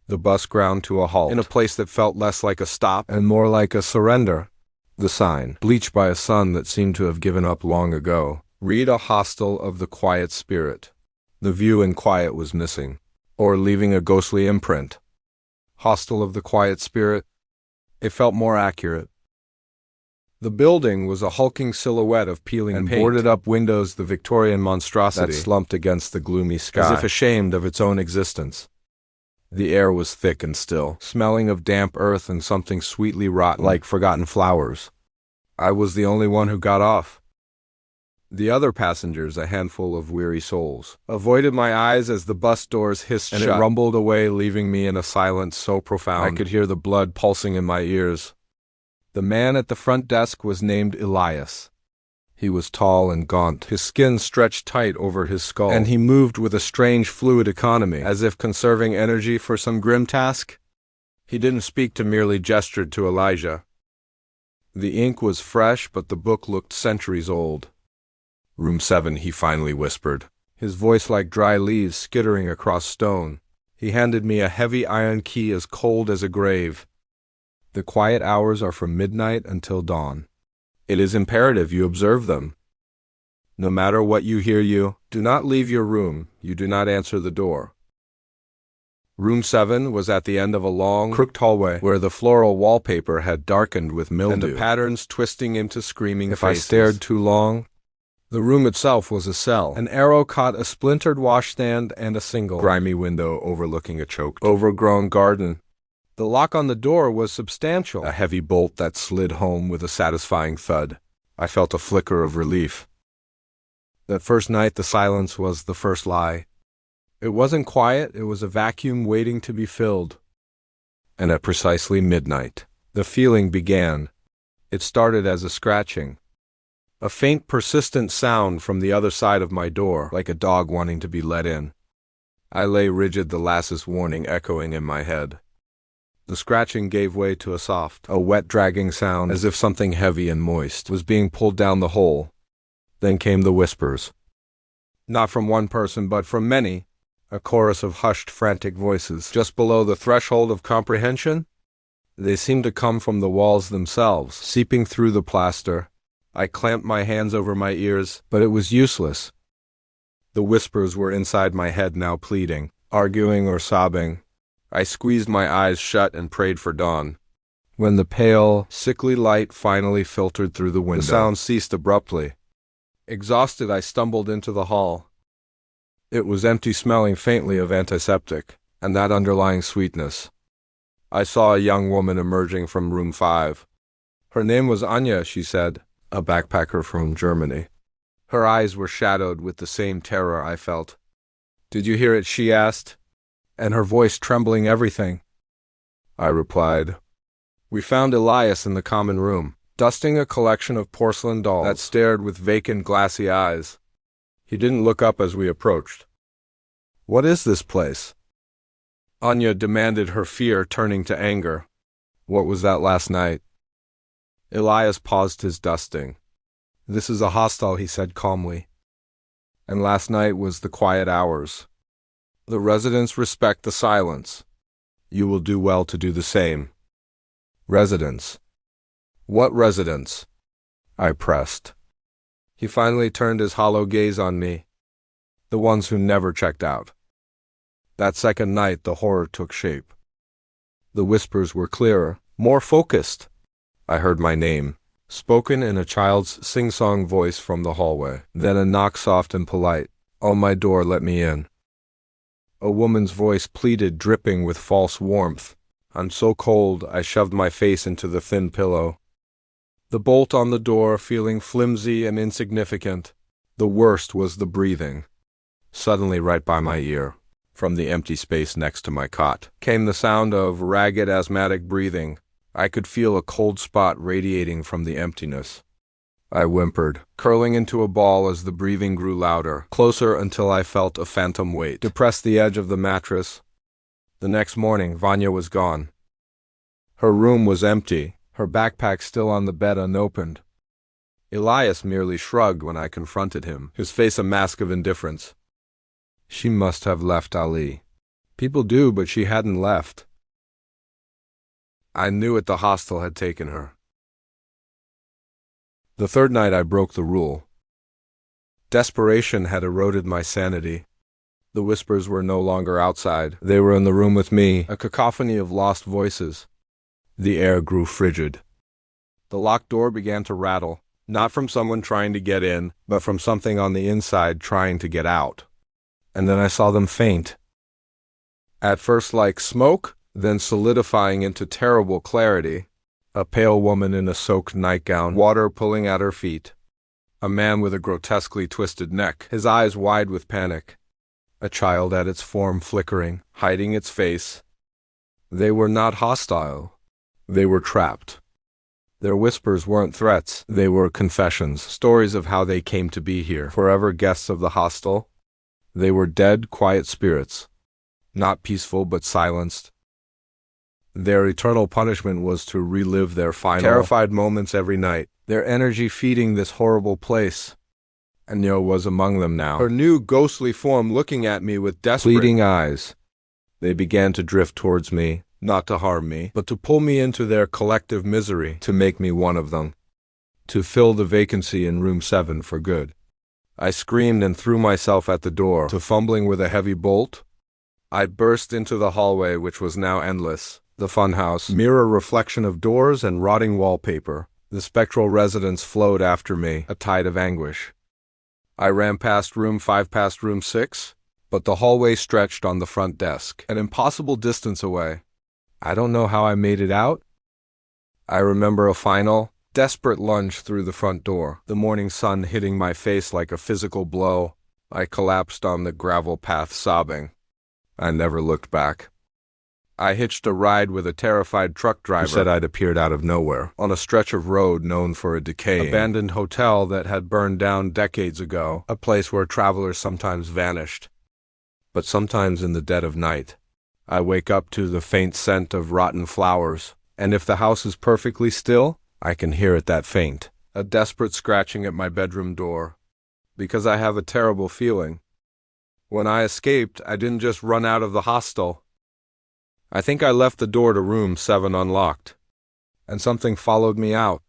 The bus ground to a halt, in a place that felt less like a stop and more like a surrender. The sign, bleached by a sun that seemed to have given up long ago, read a hostel of the quiet spirit. The view and quiet was missing, or leaving a ghostly imprint. Hostel of the quiet spirit. It felt more accurate. The building was a hulking silhouette of peeling and boarded-up windows, the Victorian monstrosity that slumped against the gloomy sky, as if ashamed of its own existence. The air was thick and still, smelling of damp earth and something sweetly rotten, like forgotten flowers. I was the only one who got off. The other passengers, a handful of weary souls, avoided my eyes as the bus doors hissed and shut. It rumbled away, leaving me in a silence so profound I could hear the blood pulsing in my ears. The man at the front desk was named Elias. He was tall and gaunt, his skin stretched tight over his skull, and he moved with a strange fluid economy, as if conserving energy for some grim task. He didn't speak to, merely gestured to Elijah. The ink was fresh, but the book looked centuries old. "Room 7, he finally whispered, his voice like dry leaves skittering across stone. He handed me a heavy iron key as cold as a grave. "The quiet hours are from midnight until dawn. It is imperative you observe them. No matter what you hear, you do not leave your room, you do not answer the door." Room 7 was at the end of a long, crooked hallway where the floral wallpaper had darkened with mildew, and the patterns twisting into screaming faces. If I stared too long, the room itself was a cell. An arrow caught a splintered washstand and a single, grimy window overlooking a choked, overgrown garden. The lock on the door was substantial, a heavy bolt that slid home with a satisfying thud. I felt a flicker of relief. That first night, the silence was the first lie. It wasn't quiet, it was a vacuum waiting to be filled. And at precisely midnight, the feeling began. It started as a scratching. A faint, persistent sound from the other side of my door, like a dog wanting to be let in. I lay rigid, the lass's warning echoing in my head. The scratching gave way to a soft, a wet dragging sound, as if something heavy and moist was being pulled down the hole. Then came the whispers. Not from one person, but from many. A chorus of hushed, frantic voices, just below the threshold of comprehension. They seemed to come from the walls themselves, seeping through the plaster. I clamped my hands over my ears, but it was useless. The whispers were inside my head now, pleading, arguing or sobbing. I squeezed my eyes shut and prayed for dawn. When the pale, sickly light finally filtered through the window, the sound ceased abruptly. Exhausted, I stumbled into the hall. It was empty, smelling faintly of antiseptic, and that underlying sweetness. I saw a young woman emerging from room 5. Her name was Anya, she said, a backpacker from Germany. Her eyes were shadowed with the same terror I felt. "Did you hear it?" she asked, and her voice trembling everything. I replied. We found Elias in the common room, dusting a collection of porcelain dolls that stared with vacant, glassy eyes. He didn't look up as we approached. "What is this place?" Anya demanded, her fear turning to anger. "What was that last night?" Elias paused his dusting. "This is a hostel," he said calmly. "And last night was the quiet hours. The residents respect the silence. You will do well to do the same." "Residents? What residents?" I pressed. He finally turned his hollow gaze on me. "The ones who never checked out." That second night, the horror took shape. The whispers were clearer, more focused. I heard my name, spoken in a child's sing-song voice from the hallway, then a knock soft and polite. "On my door, let me in." A woman's voice pleaded, dripping with false warmth. "I'm so cold," I shoved my face into the thin pillow. The bolt on the door feeling flimsy and insignificant. The worst was the breathing. Suddenly, right by my ear, from the empty space next to my cot, came the sound of ragged asthmatic breathing. I could feel a cold spot radiating from the emptiness. I whimpered, curling into a ball as the breathing grew louder, closer until I felt a phantom weight depress the edge of the mattress. The next morning, Vanya was gone. Her room was empty, her backpack still on the bed unopened. Elias merely shrugged when I confronted him, his face a mask of indifference. "She must have left Ali," People do, but she hadn't left. I knew it, the hostel had taken her. The third night I broke the rule. Desperation had eroded my sanity. The whispers were no longer outside. They were in the room with me, a cacophony of lost voices. The air grew frigid. The locked door began to rattle, not from someone trying to get in, but from something on the inside trying to get out. And then I saw them faint. At first like smoke, then solidifying into terrible clarity. A pale woman in a soaked nightgown, water pulling at her feet. A man with a grotesquely twisted neck, his eyes wide with panic. A child at its form flickering, hiding its face. They were not hostile. They were trapped. Their whispers weren't threats, they were confessions, stories of how they came to be here, forever guests of the hostel. They were dead, quiet spirits, not peaceful but silenced. Their eternal punishment was to relive their final, terrified moments every night, their energy feeding this horrible place. Anya was among them now, her new ghostly form looking at me with desperate, pleading eyes. They began to drift towards me, not to harm me, but to pull me into their collective misery, to make me one of them, to fill the vacancy in room 7 for good. I screamed and threw myself at the door, to fumbling with a heavy bolt. I burst into the hallway, which was now endless, the funhouse, mirror reflection of doors and rotting wallpaper. The spectral residence flowed after me, a tide of anguish. I ran past room 5, past room 6, but the hallway stretched on the front desk, an impossible distance away. I don't know how I made it out. I remember a final, desperate lunge through the front door, the morning sun hitting my face like a physical blow. I collapsed on the gravel path sobbing. I never looked back. I hitched a ride with a terrified truck driver who said I'd appeared out of nowhere, on a stretch of road known for a decaying, abandoned hotel that had burned down decades ago, a place where travelers sometimes vanished. But sometimes in the dead of night, I wake up to the faint scent of rotten flowers, and if the house is perfectly still, I can hear it that faint, a desperate scratching at my bedroom door, because I have a terrible feeling. When I escaped, I didn't just run out of the hostel. I think I left the door to room 7 unlocked, and something followed me out.